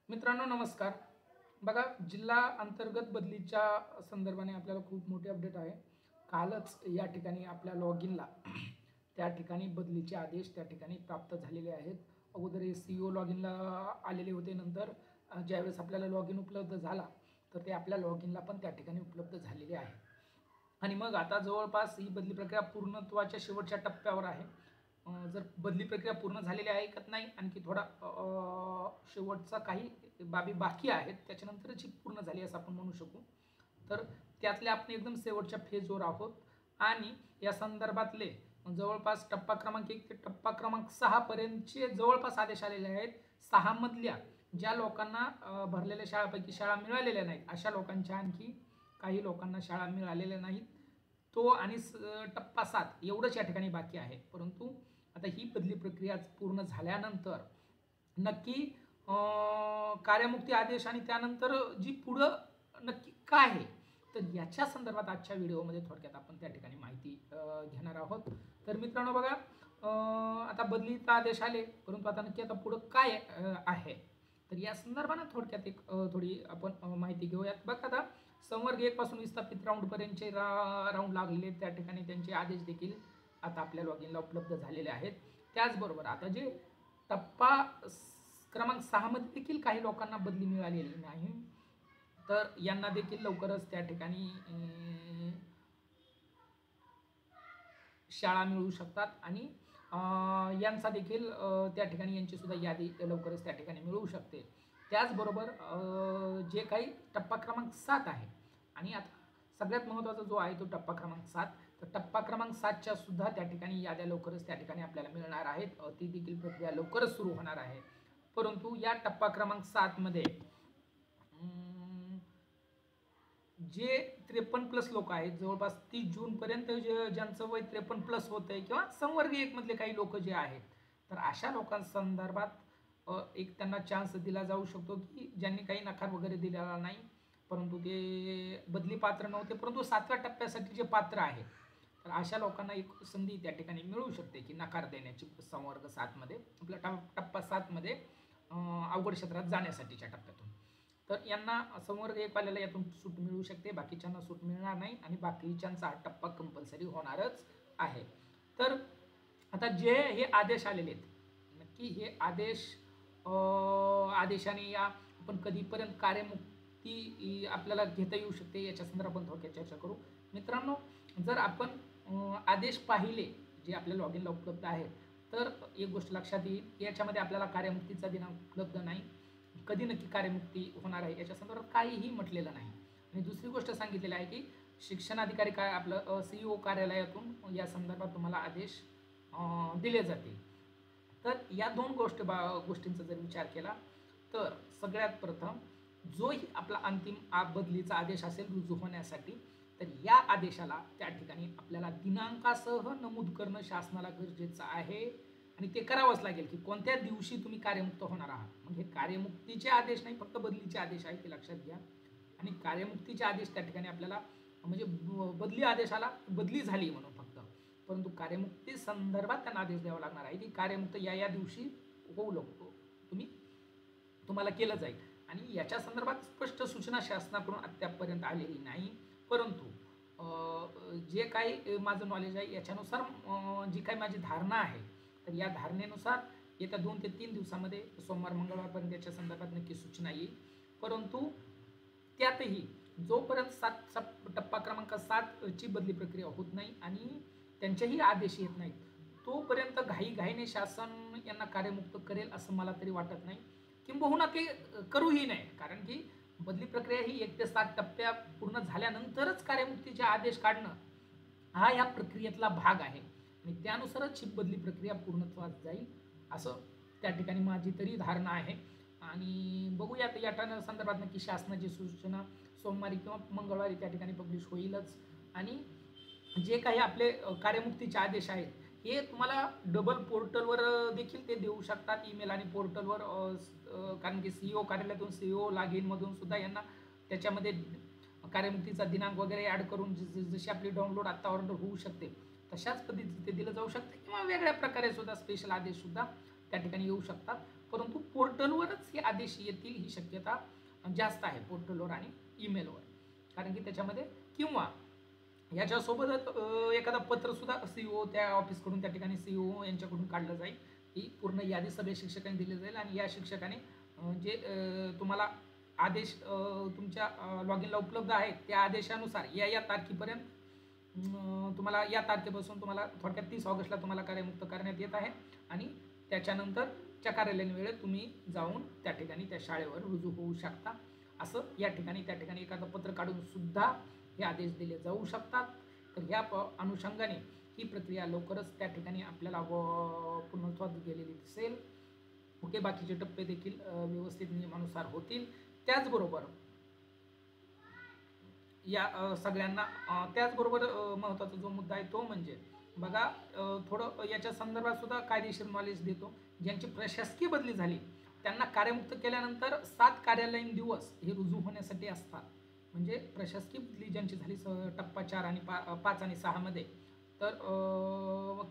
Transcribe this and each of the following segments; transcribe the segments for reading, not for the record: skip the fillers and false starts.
मित्रांनो नमस्कार. बघा, जिल्हा अंतर्गत बदलीच्या संदर्भाने आपल्याला खूप मोठी अपडेट आहे. कालच या ठिकाणी आपल्या लॉगिनला त्या ठिकाणी बदलीचे आदेश त्या ठिकाणी प्राप्त झालेले आहेत. अगोदर SEO लॉगिनला आलेले होते. नंतर ज्यावेळेस आपल्याला लॉगिन उपलब्ध झाला तर ते आपल्या लॉगिनला पण त्या ठिकाणी उपलब्ध झालेले आहे. आणि मग आता जवळपास ही बदली प्रक्रिया पूर्णत्वाच्या शेवटच्या टप्प्यावर आहे. जर बदली प्रक्रिया पूर्ण झालेली आहे का नाही, आणखी थोडा शेवटचा काही बाबी बाकी आहेत, त्याच्यानंतरच ही पूर्ण झाली असं आपण म्हणू शकू. तर त्यातल्या आपण एकदम शेवटच्या फेजवर आहोत आणि या संदर्भातले जवळपास टप्पा क्रमांक 1 ते टप्पा क्रमांक 6 पर्यंतचे जवळपास आदेश आलेले आहेत. 6 मधल्या ज्या लोकांना भरलेल्या शाळापैकी शाळा मिळालेल्या नाहीत अशा लोकांच्या आणखी काही लोकांना शाळा मिळालेल्या नाहीत. तो आणि टप्पा 7 एवढंच या ठिकाणी बाकी आहे. परंतु आता ही बदली प्रक्रिया पूर्ण झाल्यानंतर नक्की कार्यमुक्ती आदेश आणि त्यानंतर जी पुढं नक्की काय आहे, तर याच्या संदर्भात आजच्या व्हिडिओमध्ये थोडक्यात आपण त्या ठिकाणी माहिती घेणार आहोत. तर मित्रांनो बघा, आता बदलीचा आदेश आले, परंतु आता नक्की आता पुढं काय आहे, तर या संदर्भाने थोडक्यात एक थोडी आपण माहिती घेऊयात. बघा, आता संवर्ग 1 पासून विस्थापित राऊंडपर्यंतचे राऊंड लागलेले त्या ठिकाणी त्यांचे आदेश देखील आता आपल्या लॉगिनला उपलब्ध झालेले आहेत. त्याचबरोबर आता जे टप्पा क्रमांक 6 मध्ये देखील काही लोकांना बदली मिळालेली नाही, तर यांना देखील लवकरच त्या ठिकाणी शाळा मिळू शकतात आणि यांचा देखील त्या ठिकाणी यांची सुद्धा यादी लवकरच त्या ठिकाणी मिळू शकते. त्याचबरोबर जे काही टप्पा क्रमांक 7 आहे आणि आता सगळ्यात महत्त्वाचा जो आहे तो टप्पा क्रमांक 7, तर टप्पा क्रमांक 7च्या सुद्धा त्या ठिकाणी याद्या लवकरच त्या ठिकाणी आपल्याला मिळणार आहेत. ती देखील प्रक्रिया लवकरच सुरू होणार आहे. परंतु या टप्पा क्रमांक 7 मध्ये जे 53+ लोक आहेत, जवळपास 30 जूनपर्यंत ज्यांचं वय 53+ होत आहे किंवा संवर्ग 1 मधले काही लोक जे आहेत, तर अशा लोकांसंदर्भात एक त्यांना चान्स दिला जाऊ शकतो की ज्यांनी काही नकार वगैरे दिलेला नाही, परंतु ते बदली पात्र नव्हते, परंतु 7व्या टप्प्यासाठी जे पात्र आहे, तर अशा लोकांना एक संधी त्या ठिकाणी मिळू शकते की नकार देण्याची संवर्ग 7 मध्ये आपल्या टप्पा 7 मध्ये अवघड क्षेत्रात जाण्यासाठीच्या टप्प्यातून. तर यांना संवर्ग 1 वाल्याला यातून सूट मिळू शकते, बाकीच्यांना सूट मिळणार नाही आणि बाकीच्यांचा हा टप्पा कंपल्सरी होणारच आहे. तर आता जे हे आदेश आलेले आहेत, नक्की हे आदेश आदेशाने या आपण कधीपर्यंत कार्यमुक्ती आपल्याला घेता येऊ शकते याच्या संदर्भात आपण थोडक्यात चर्चा करू. मित्रांनो, जर आपण आदेश पाहिले जे आपल्या लॉगिनला उपलब्ध आहेत, तर एक गोष्ट लक्षात येईल, याच्यामध्ये आपल्याला कार्यमुक्तीचा दिनांक उपलब्ध नाही, कधी नक्की कार्यमुक्ती होणार आहे याच्या संदर्भात काहीही म्हटलेलं नाही. आणि दुसरी गोष्ट सांगितलेली आहे की शिक्षणाधिकारी काय आपलं CEO कार्यालयातून या संदर्भात तुम्हाला आदेश दिले जातील. तर या दोन गोष्टींचा जर विचार केला तर सगळ्यात प्रथम जोही आपला अंतिम बदलीचा आदेश असेल रुजू होण्यासाठी, तर या आदेशाला त्या ठिकाणी आपल्याला दिनांकासह नमूद करणं शासनाला गरजेचं आहे आणि ते करावंच लागेल की कोणत्या दिवशी तुम्ही कार्यमुक्त होणार आहात. मग हे कार्यमुक्तीचे आदेश नाही, फक्त बदलीचे आदेश आहेत, ते लक्षात घ्या. आणि कार्यमुक्तीचे आदेश त्या ठिकाणी आपल्याला म्हणजे बदली आदेशाला बदली झाली म्हणून फक्त, परंतु कार्यमुक्ती संदर्भात त्यांना आदेश द्यावा लागणार आहे की कार्यमुक्त या दिवशी होऊ लागतो, तुम्हाला केलं जाईल. आणि याच्या संदर्भात स्पष्ट सूचना शासनाकडून अद्यापपर्यंत आलेली नाही. परंतु जे काही माझं नॉलेज आहे याच्यानुसार जी काही माझी धारणा आहे, तर या धारणेनुसार येत्या 2 ते 3 दिवसामध्ये सोमवार मंगळवारपर्यंत याच्या संदर्भात नक्की सूचना येईल. परंतु त्यातही जोपर्यंत टप्पा क्रमांक 7ची बदली प्रक्रिया होत नाही आणि त्यांचेही आदेश येत नाहीत, तोपर्यंत घाईघाईने शासन यांना कार्यमुक्त करेल असं मला तरी वाटत नाही. किंबहुना ते करूही नाही, कारण की बदली प्रक्रिया ही 1 ते 7 टप्प्या पूर्ण झाल्यानंतरच कार्यमुक्तीचे आदेश काढणं हा या प्रक्रियेतला भाग आहे आणि त्यानुसारच ही बदली प्रक्रिया पूर्णत्वास जाईल असं त्या ठिकाणी माझी तरी धारणा आहे. आणि बघूयात या संदर्भात नक्की शासनाची सूचना सोमवारी किंवा मंगळवारी त्या ठिकाणी पब्लिश होईलच. आणि जे काही आपले कार्यमुक्तीचे आदेश आहेत हे तुम्हाला डबल पोर्टलवर देखील ते देऊ शकतात, ईमेल आणि पोर्टलवर, कारण की CEO कार्यालयातून CEO लॉगिनमधून सुद्धा यांना त्याच्यामध्ये कार्यमुक्तीचा दिनांक वगैरे ॲड करून जशी आपली डाउनलोड आत्ता ऑर्डर होऊ शकते तशाच पद्धतीने ते दिलं जाऊ शकते किंवा वेगळ्या प्रकारे सुद्धा स्पेशल आदेश सुद्धा त्या ठिकाणी येऊ शकतात. परंतु पोर्टलवरच हे आदेश येतील ही शक्यता जास्त आहे, पोर्टलवर आणि ईमेलवर. कारण की त्याच्यामध्ये किंवा याच्यासोबतच एखादा पत्रसुद्धा CEO त्या ऑफिसकडून त्या ठिकाणी CEO यांच्याकडून काढलं जाईल. ही पूर्ण यादी सगळ्या शिक्षकांनी दिली जाईल आणि या शिक्षकाने जे तुम्हाला आदेश तुमच्या लॉग इनला उपलब्ध आहेत त्या आदेशानुसार या तारखेपर्यंत तुम्हाला या तारखेपासून तुम्हाला थोडक्यात 30 ऑगस्टला तुम्हाला कार्यमुक्त करण्यात येत आहे आणि त्याच्यानंतरच्या कार्यालयीन वेळेत तुम्ही जाऊन त्या ठिकाणी त्या शाळेवर रुजू होऊ शकता. असं या ठिकाणी त्या ठिकाणी एखादं पत्र काढून सुद्धा हे आदेश दिले जाऊ शकतात. तर ह्या अनुषंगाने ही प्रक्रिया लवकरच त्या ठिकाणी आपल्याला पूर्णत्वास गेलेली दिसेल. ओके, बाकीचे टप्पे देखील व्यवस्थित नियमानुसार होतील. त्याचबरोबर या सगळ्यांना त्याचबरोबर महत्त्वाचा जो मुद्दा आहे तो म्हणजे बघा, थोडं याच्या संदर्भात सुद्धा कायदेशीर नॉलेज देतो. ज्यांची प्रशासकीय बदली झाली त्यांना कार्यमुक्त केल्यानंतर 7 कार्यालयीन दिवस हे रुजू होण्यासाठी असतात. म्हणजे प्रशासकीय बदली ज्यांची झाली टप्पा 4 आणि 5 आणि 6 मध्ये, तर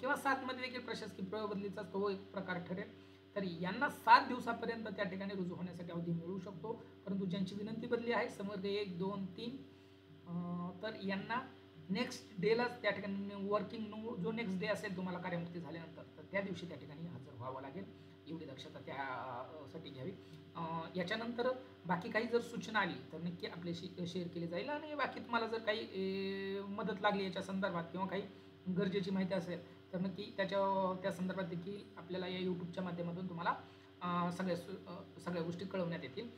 किंवा 7 मध्ये देखील प्रशासकीय बदलीचा तो एक प्रकार ठरेल. तर यांना 7 दिवसापर्यंत त्या ठिकाणी रुजू होण्यासाठी अवधी मिळू शकतो. परंतु ज्यांची विनंती बदली आहे समर्ग 1, 2, 3, तर यांना नेक्स्ट डेलाच त्या ठिकाणी वर्किंग जो नेक्स्ट डे असेल तुम्हाला कार्यमुक्ती झाल्यानंतर, तर त्या दिवशी त्या ठिकाणी हजर व्हावं लागेल. एवढी दक्षता त्यासाठी घ्यावी. याच्यानंतर बाकी काही जर सूचना आली तर नक्की आपल्याशी शेअर केली जाईल आणि बाकी तुम्हाला जर काही मदत लागली याच्या संदर्भात किंवा काही गरजेची माहिती असेल तर नक्की त्या संदर्भात देखील आपल्याला या यूट्यूबच्या माध्यमातून तुम्हाला सगळ्या गोष्टी कळवण्यात येतील.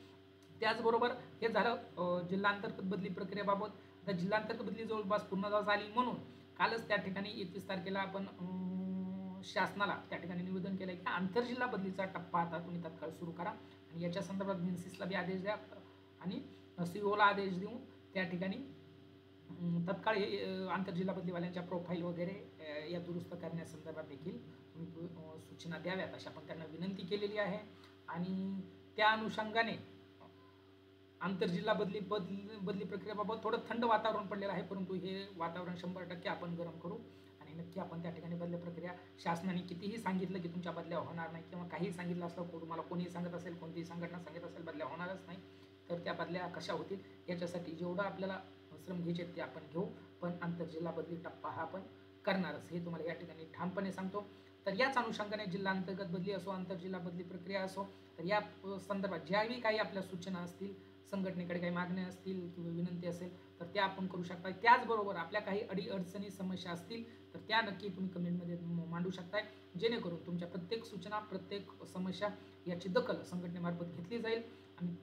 त्याचबरोबर हे झालं जिल्हांतर्गत बदली प्रक्रियेबाबत. तर जिल्हांतर्गत बदली जवळपास पूर्णत्वास आली म्हणून कालच त्या ठिकाणी 31 तारखेला आपण शासनाला त्या ठिकाणी निवेदन केलं की आंतरजिल्हा बदलीचा टप्पा आता तुम्ही तत्काळ सुरू करा आणि याच्या संदर्भात मिन्सिसला बी आदेश द्या आणि COला आदेश देऊन त्या ठिकाणी तत्काळ आंतरजिल्हा बदलीवाल्यांच्या प्रोफाईल वगैरे या दुरुस्त करण्यासंदर्भात देखील तुम्ही सूचना द्याव्यात अशी आपण त्यांना विनंती केलेली आहे. आणि त्या अनुषंगाने आंतरजिल्हा बदली प्रक्रियेबाबत थोडं थंड वातावरण पडलेलं आहे, परंतु हे वातावरण 100% आपण गरम करू आणि नक्की आपण त्या ठिकाणी बदली प्रक्रिया शासनाने कितीही सांगितलं की तुमच्या बदल्या होणार नाही किंवा काहीही सांगितलं असलं, तुम्हाला कोणीही सांगत असेल, कोणतीही संघटना सांगत असेल बदल्या होणारच नाही, तर त्या बदल्या कशा होतील याच्यासाठी जेवढं आपल्याला श्रम घ्यायचे ते आपण घेऊ. पण आंतरजिल्हा बदली टप्पा हा आपण करणारच हे तुम्हाला या ठिकाणी ठामपणे सांगतो. तर याच अनुषंगाने जिल्हा अंतर्गत बदली असो, आंतरजिल्हा बदली प्रक्रिया असो, तर या संदर्भात ज्यावेळी काही आपल्या सूचना असतील, संघटनेकडे काही मागण्या असतील किंवा विनंती असेल तर त्या आपण करू शकता. त्याचबरोबर आपल्या काही अडीअडचणी समस्या असतील तर त्या नक्की तुम्ही कमेंटमध्ये मांडू शकताय, जेणेकरून तुमच्या प्रत्येक सूचना, प्रत्येक समस्या याची दखल संघटनेमार्फत घेतली जाईल आणि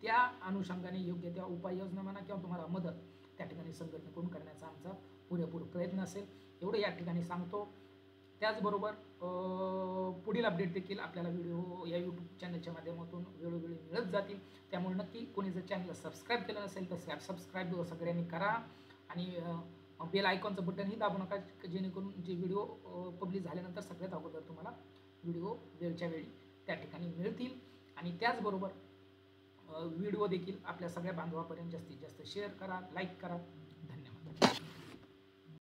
त्या अनुषंगाने योग्य त्या उपाययोजना म्हणा किंवा तुम्हाला मदत त्या ठिकाणी संघटनेकडून करण्याचा आमचा पुरेपूर प्रयत्न असेल, एवढं या ठिकाणी सांगतो. त्याचबरोबर पुढील अपडेट देखील आपल्याला व्हिडिओ या यूट्यूब चॅनलच्या माध्यमातून वेळोवेळी मिळत जातील. त्यामुळे नक्की कोणी जर चॅनलला सबस्क्राईब केलं नसेल तर सबस्क्राईब सगळ्यांनी करा आणि बेल आयकॉनचं बटनही दाबू नका, जेणेकरून जे व्हिडिओ पब्लिश झाल्यानंतर सगळ्यात अगोदर तुम्हाला व्हिडिओ वेळच्या वेळी त्या ठिकाणी मिळतील. आणि त्याचबरोबर व्हिडिओ देखील आपल्या सगळ्या बांधवापर्यंत जास्तीत जास्त शेअर करा, लाईक करा.